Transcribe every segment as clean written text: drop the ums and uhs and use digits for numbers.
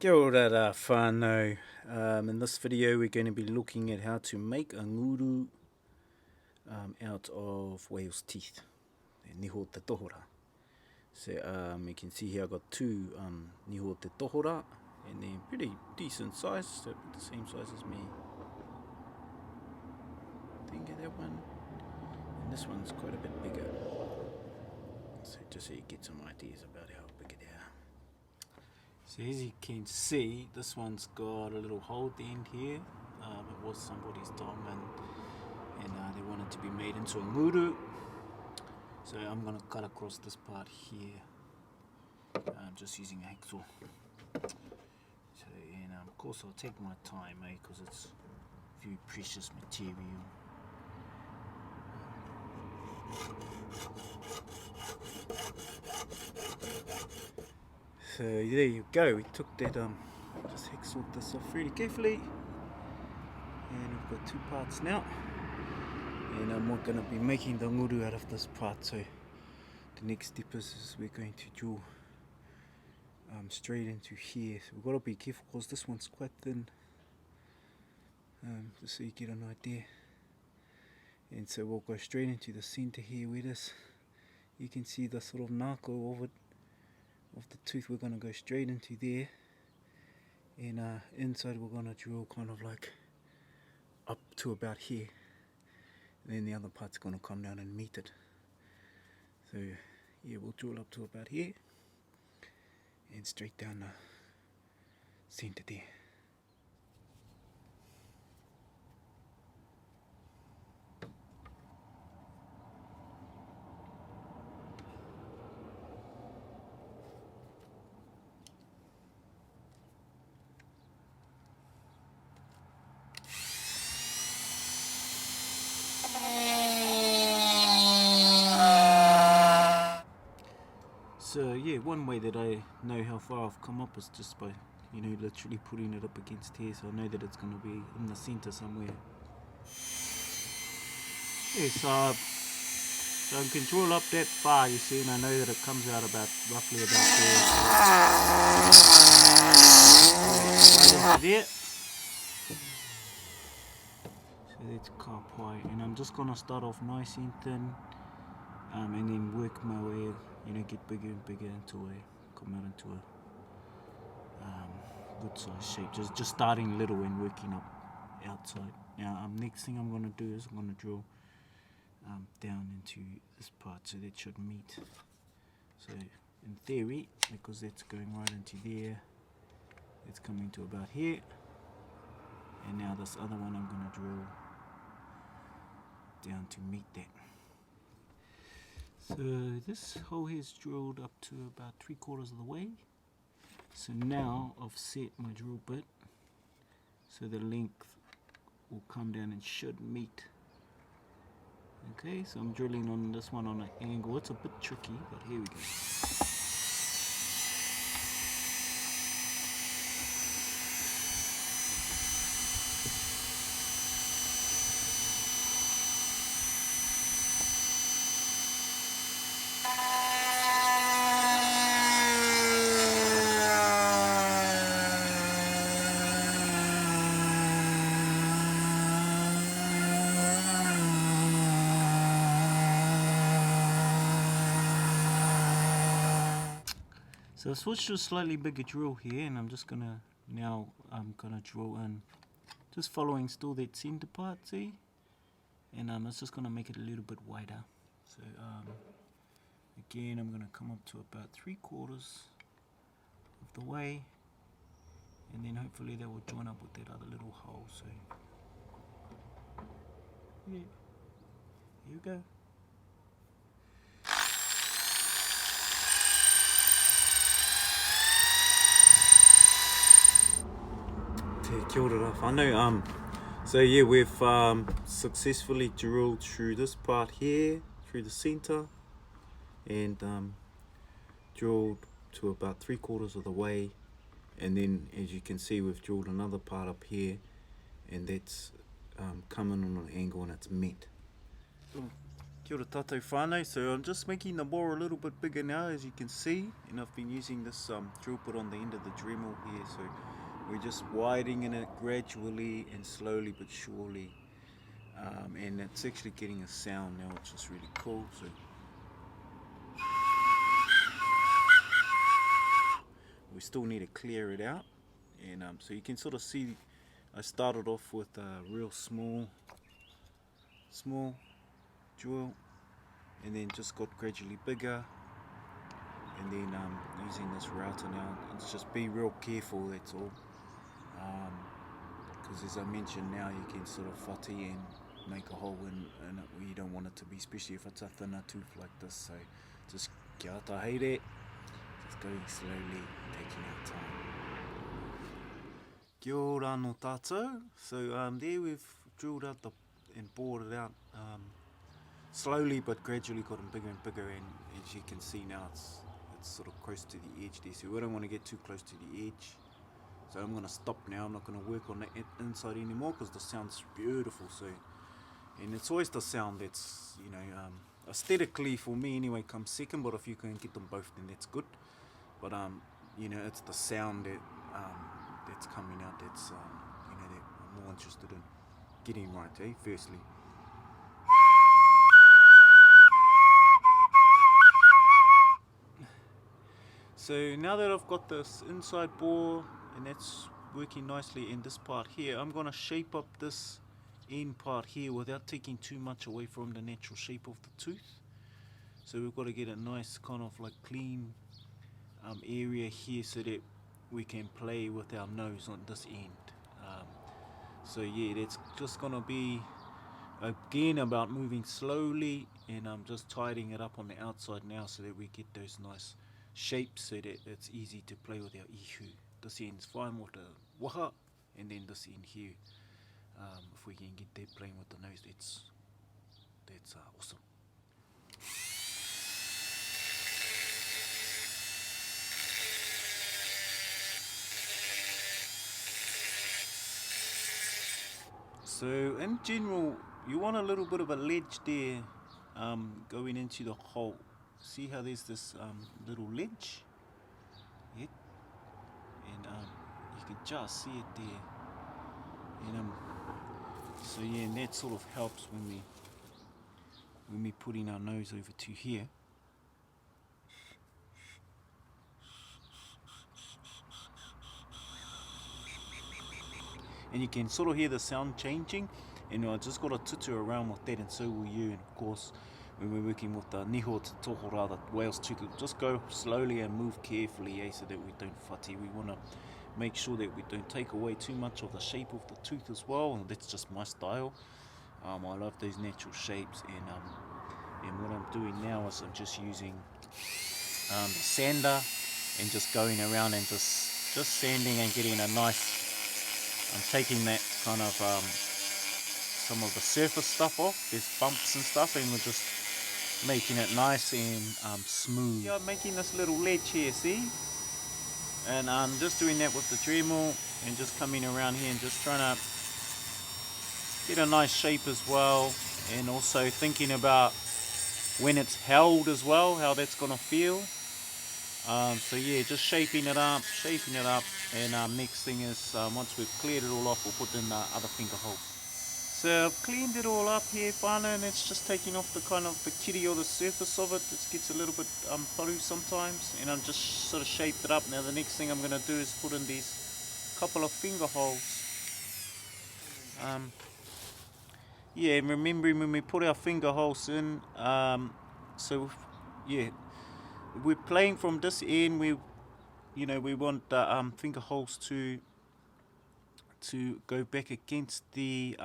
Kia ora rā whānau. In this video we're going to be looking at how to make a nguru out of whale's teeth. Niho te tohora. So you can see here I've got two niho te tohora and they're pretty decent size, so the same size as me. Didn't get that one. And this one's quite a bit bigger. So just so you get some ideas about how big they are. So as you can see, this one's got a little hole at the end here. It was somebody's tongue and they wanted to be made into a nguru. So I'm going to cut across this part here, just using a hacksaw. So, and of course I'll take my time, because it's very precious material. So there you go, we took that, just hacksawed this off really carefully. And we've got two parts now. And we're going to be making the nguru out of this part. So the next step is we're going to drill straight into here. So we've got to be careful because this one's quite thin. Just so you get an idea. And so we'll go straight into the center here where this, you can see the sort of nako of it, of the tooth. We're going to go straight into there. And inside we're going to drill kind of like up to about here. And then the other part's going to come down and meet it. So yeah, we'll drill up to about here and straight down the center there. So yeah, one way that I know how far I've come up is just by, literally putting it up against here, so I know that it's going to be in the center somewhere. Yeah, so I can drill up that far, you see, and I know that it comes out about roughly about there. Right into there. So that's kapai, and I'm just going to start off nice and thin, and then work my way, get bigger and bigger until I come out into a good size shape. Just starting little and working up outside. Now, next thing I'm going to do is I'm going to drill down into this part, so that should meet. So in theory, because that's going right into there, it's coming to about here. And now this other one I'm going to drill down to meet that. So this hole here is drilled up to about 3/4 of the way. So now I've set my drill bit so the length will come down and should meet. Okay, so I'm drilling on this one on an angle. It's a bit tricky, but here we go. So I switched to a slightly bigger drill here, and I'm just gonna drill in, just following still that center part, see? And it's just gonna make it a little bit wider. So again, I'm gonna come up to about 3/4 of the way, and then hopefully that will join up with that other little hole. So yeah, here we go. Kia ora rā whānau. So yeah, we've successfully drilled through this part here, through the center, and drilled to about 3/4 of the way, and then as you can see we've drilled another part up here, and that's coming on an angle and it's met. Kia Kia ora tātou whānau. So I'm just making the bore a little bit bigger now, as you can see, and I've been using this drill bit on the end of the Dremel here, so we're just widening it gradually and slowly but surely, and it's actually getting a sound now, which is really cool. So we still need to clear it out, and so you can sort of see I started off with a real small drill, and then just got gradually bigger, and then using this router now. It's just be real careful, that's all, because as I mentioned, now you can sort of whati and make a hole in it where you don't want it to be, especially if it's a thinner tooth like this. So just kia ata haere, just going slowly, taking our time. Kia ora no tātou. So there we've drilled out and bored it out slowly but gradually, gotten bigger and bigger, and as you can see now it's sort of close to the edge there, so we don't want to get too close to the edge. So I'm going to stop now. I'm not going to work on the inside anymore because the sound's beautiful. So, and it's always the sound that's, you know, aesthetically for me anyway comes second, but if you can get them both then that's good. But you know, it's the sound that that's coming out that's you know, that I'm more interested in getting right, firstly. So now that I've got this inside bore and that's working nicely in this part here, I'm going to shape up this end part here without taking too much away from the natural shape of the tooth. So we've got to get a nice kind of like clean area here so that we can play with our nose on this end. So yeah, that's just going to be again about moving slowly, and I'm just tidying it up on the outside now so that we get those nice shapes so that it's easy to play with our ihu. This end's fine with the waha, and then this end here, if we can get that playing with the nose, that's awesome. So in general, you want a little bit of a ledge there going into the hole. See how there's this little ledge? Yep. And you can just see it there. And so yeah, and that sort of helps when we're putting our nose over to here. And you can sort of hear the sound changing, and I just got to tutu around with that, and so will you. And of course, when we're working with the niho te tohora, the whale's tooth, just go slowly and move carefully, so that we don't whati. We want to make sure that we don't take away too much of the shape of the tooth as well, and that's just my style. I love those natural shapes, and what I'm doing now is I'm just using the sander and just going around and just sanding and getting a nice. I'm taking that kind of some of the surface stuff off. There's bumps and stuff, and we're just making it nice and smooth. Yeah, I'm making this little ledge here, see? And I'm just doing that with the Dremel and just coming around here and just trying to get a nice shape as well, and also thinking about when it's held as well, how that's going to feel. So yeah, just shaping it up, and next thing is once we've cleared it all off, we'll put in the other finger holes. So I've cleaned it all up here, whānau, and it's just taking off the kind of the kiri or the surface of it. It gets a little bit paru sometimes, and I'm just sort of shaped it up. Now the next thing I'm going to do is put in these couple of finger holes. Yeah, remembering when we put our finger holes in, so yeah, we're playing from this end. We want the finger holes to go back against the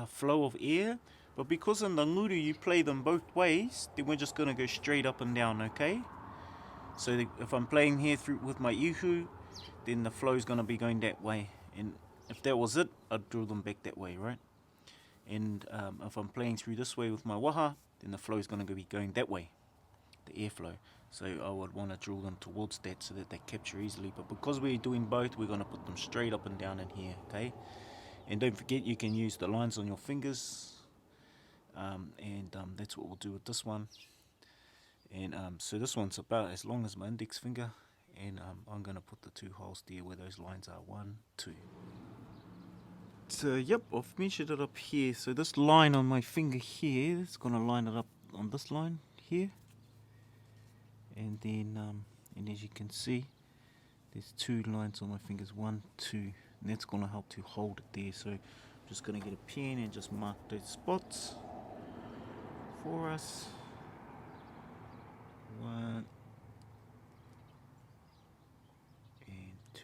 flow of air, but because in the Nguru you play them both ways, then we're just going to go straight up and down, okay? So if I'm playing here through with my ihu, then the flow is going to be going that way, and if that was it, I'd drill them back that way, right? And if I'm playing through this way with my waha, then the flow is going to be going that way, the airflow. So I would want to drill them towards that so that they capture easily. But because we're doing both, we're going to put them straight up and down in here, okay? And don't forget, you can use the lines on your fingers and that's what we'll do with this one. And so this one's about as long as my index finger, and I'm going to put the 2 holes there where those lines are, 1, 2. So yep, I've measured it up here. So this line on my finger here, it's going to line it up on this line here. And then, and as you can see, there's 2 lines on my fingers, 1, 2, and that's going to help to hold it there. So I'm just going to get a pen and just mark those spots for us. 1 and 2.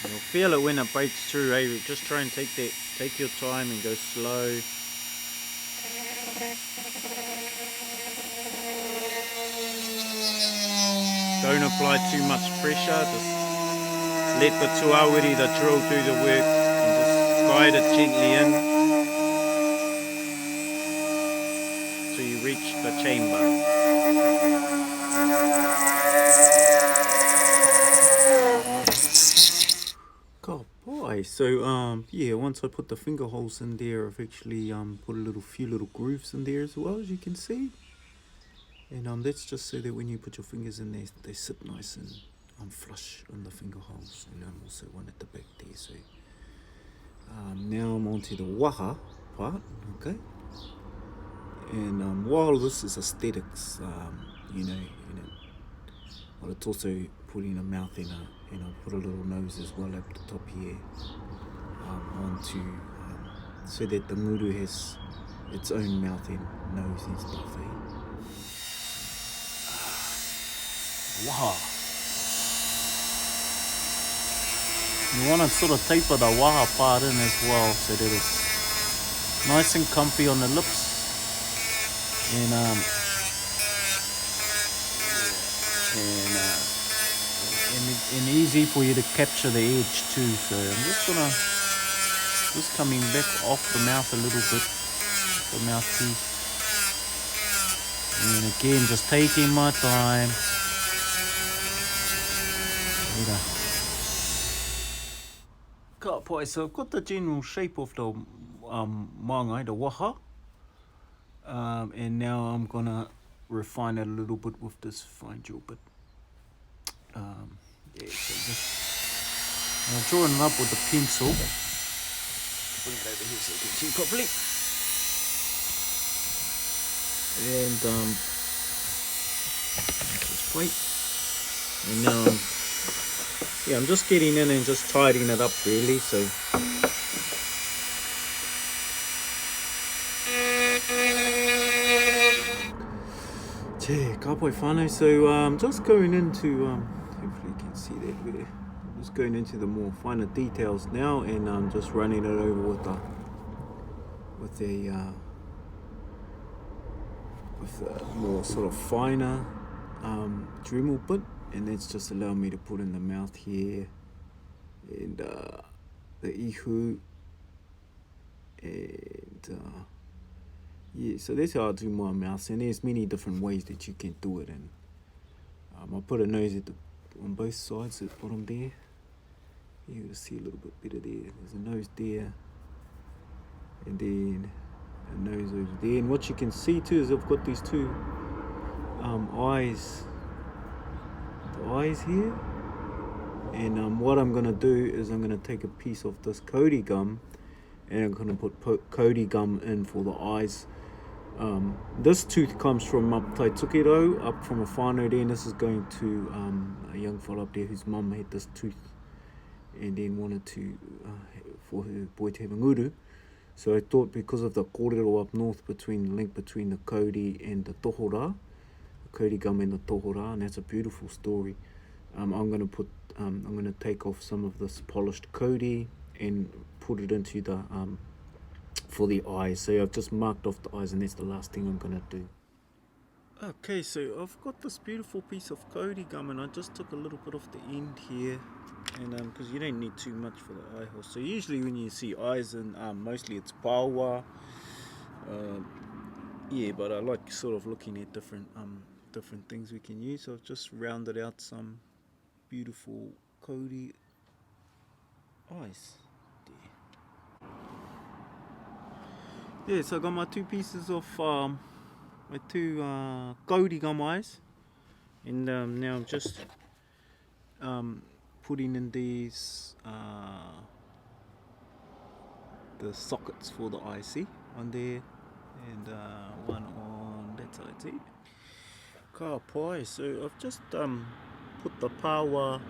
You'll feel it when it breaks through, eh? Just try and take your time and go slow. Don't apply too much pressure, just let the tuawiri, the drill, do the work, and just guide it gently in till you reach the chamber. So yeah, once I put the finger holes in there, I've actually put a few little grooves in there as well, as you can see. And that's just so that when you put your fingers in there, they sit nice and flush on the finger holes. And also one at the back there. So now I'm on to the waha part, okay? And while this is aesthetics, but it's also putting a mouth in and I'll put a little nose as well at the top here, so that the Nguru has its own mouth and nose and stuff, eh? Waha. You want to sort of taper the waha part in as well, so that it's nice and comfy on the lips, and easy for you to capture the edge too. So I'm just coming back off the mouth a little bit, the mouthpiece, and again just taking my time. So I've got the general shape of the mangai, the waha, and now I'm gonna refine it a little bit with this fine gel bit. Yeah, so just I'm drawing it up with the pencil. Bring it over here so you can see properly. And this plate. And now I'm just getting in and just tidying it up really. So ka pai whānau. So I'm just going into hopefully you can see that better. I'm just going into the more finer details now, and I'm just running it over with a more sort of finer Dremel bit, and that's just allowing me to put in the mouth here and the ihu, and yeah, so that's how I do my mouth, and there's many different ways that you can do it. And I'll put a nose on both sides at the bottom there. You'll see a little bit better there. There's a nose there, and then a nose over there. And what you can see too is I've got these 2 eyes. The eyes here. And what I'm gonna do is I'm gonna take a piece of this Cody gum, and I'm gonna put Cody gum in for the eyes. This tooth comes from up Taituki, up from a whānau there, and this is going to a young fella up there whose mum had this tooth and then wanted to for her boy to have a nguru. So I thought, because of the kōrero up north, link between the Cody and the tohora, the Cody gum and the tohora, and that's a beautiful story. I'm going to take off some of this polished Cody and put it into the for the eyes. So I've just marked off the eyes, and that's the last thing I'm gonna do. Okay, so I've got this beautiful piece of Cody gum, and I just took a little bit off the end here, and because you don't need too much for the eye hole. So usually when you see eyes, and mostly it's paua. Yeah, but I like sort of looking at different things we can use. So I've just rounded out some beautiful Cody eyes there. Yeah, so I got my two pieces of my two Cody gum eyes, and now I'm just putting in these the sockets for the eye, see, one there and one on that side, see. Ka pai, so I've just put the paua,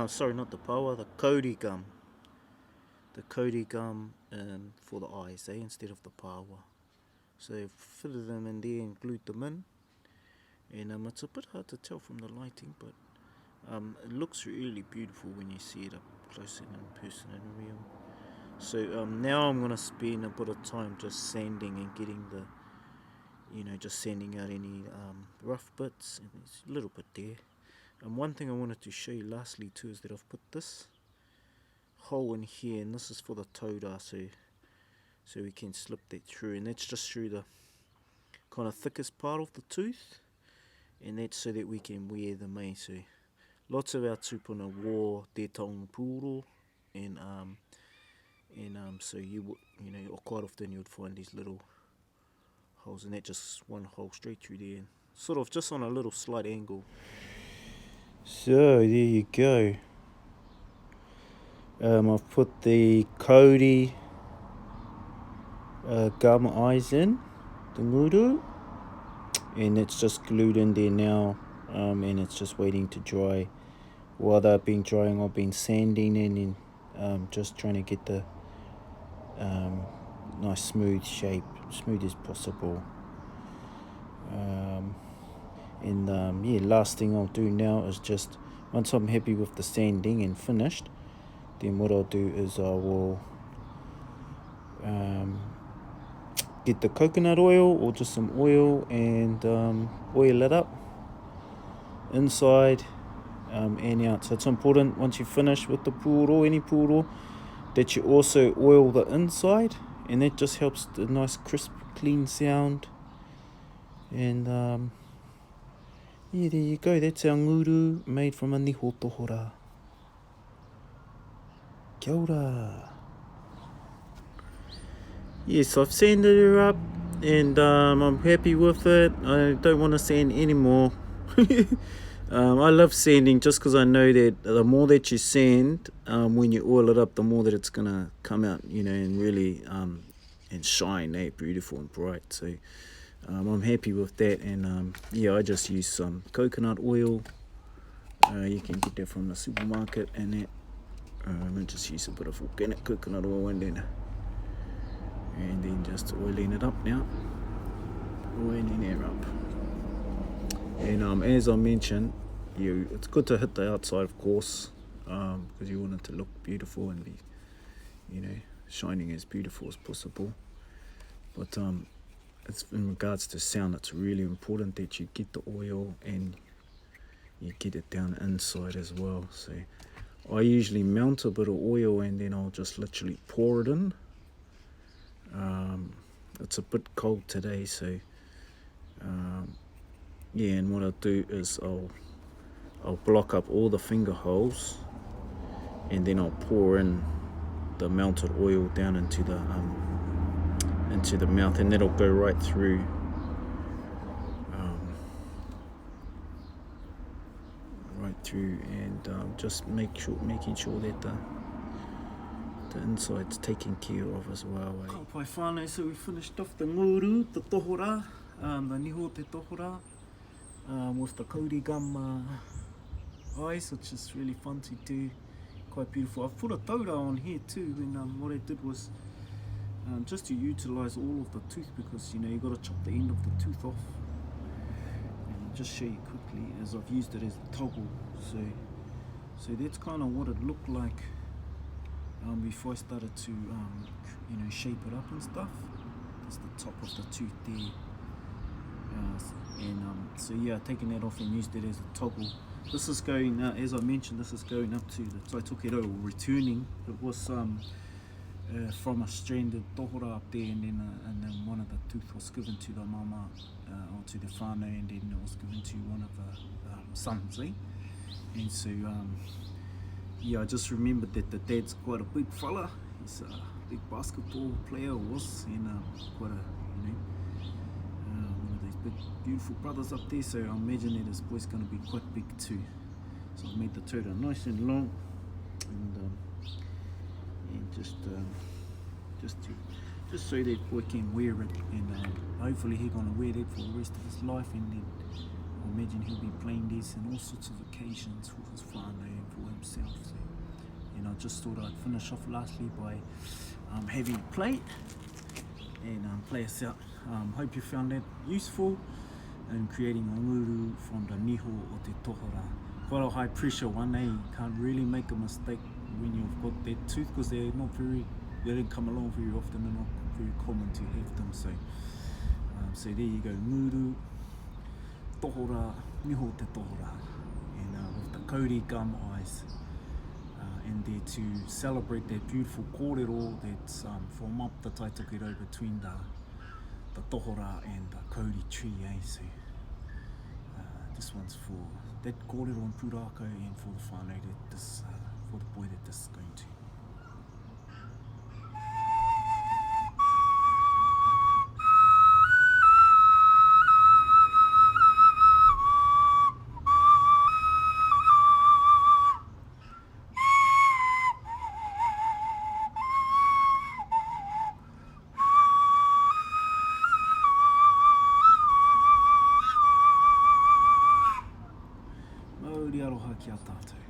sorry, not the paua, the Cody gum for the eyes, instead of the paua. So I've fitted them in there and glued them in, and it's a bit hard to tell from the lighting, but it looks really beautiful when you see it up close and in person and real. So now I'm going to spend a bit of time just sanding and getting the, just sanding out any rough bits, and there's a little bit there. And one thing I wanted to show you lastly too is that I've put this hole in here, and this is for the toda, so we can slip that through, and that's just through the kind of thickest part of the tooth, and that's so that we can wear them, so lots of our tupuna wore their taonga pūro, and so quite often you would find these little holes, and that just one hole straight through there, and sort of just on a little slight angle. So there you go. I've put the Cody gum eyes in, the Nguru, and it's just glued in there now, and it's just waiting to dry. While they've been drying, I've been sanding in and just trying to get the nice smooth shape, smooth as possible. Last thing I'll do now is just, once I'm happy with the sanding and finished, then what I'll do is I will get the coconut oil or just some oil and oil it up inside and out. So it's important once you finish with the pūro, any pūro, that you also oil the inside, and that just helps the nice crisp clean sound. And there you go, that's our nguru made from a niho tohora. Kia ora. Yes, I've sanded her up, and I'm happy with it. I don't want to sand anymore. I love sanding just because I know that the more that you sand, when you oil it up, the more that it's going to come out, and really and shine, beautiful and bright. So I'm happy with that, and I just use some coconut oil. You can get that from the supermarket, and that I just use a bit of organic coconut oil, and then just oiling it up now, oiling it up. And as I mentioned, it's good to hit the outside, of course, because you want it to look beautiful and be, shining as beautiful as possible. But it's in regards to sound, it's really important that you get the oil and you get it down inside as well. So I usually mount a bit of oil, and then I'll just literally pour it in. It's a bit cold today, so and what I'll do is I'll block up all the finger holes, and then I'll pour in the melted oil down into the mouth, and that'll go right through and just making sure that the inside's taken care of as well. Ka pai whānau, so we finished off the nguru, the tohora, the niho te tohora, with the Cody gum eyes, which is really fun to do, quite beautiful. I've put a toda on here too, and what I did was just to utilise all of the tooth, because you've got to chop the end of the tooth off. And I'll just show you quickly, as I've used it as a toggle. So that's kind of what it looked like before I started to shape it up and stuff. That's the top of the tooth there. So yeah, taking that off and used it as a toggle. This is going, as I mentioned, this is going up to the taitokero, or returning. It was from a stranded tohora up there, and then one of the tooth was given to the mama, or to the whānau, and then it was given to one of the sons, eh? And so, yeah, I just remembered that the dad's quite a big fella. He's a big basketball player, was, and quite a, one of these big, beautiful brothers up there. So I imagine that his boy's going to be quite big too. So I've made the turtle nice and long, and just so that boy can wear it, and hopefully he's going to wear that for the rest of his life, and then I imagine he'll be playing this on all sorts of occasions for his whānau and for himself. So, and I just thought I'd finish off lastly by having a play and play us out. Hope you found that useful in creating a nguru from the niho o te tohara. Quite a high pressure one, eh? You can't really make a mistake when you've got that tooth, because they don't come along very often and not very common to have them. So there you go, nguru, tohora, niho te tohora, and with the kauri gum eyes, and there to celebrate that beautiful kōrero that's from up the taitokero between the tohora and the kauri tree, eh? So this one's for that kōrero and pūrākau, and for the whānau that this, for the boy that this is going to. Mauri aroha ki a tātou.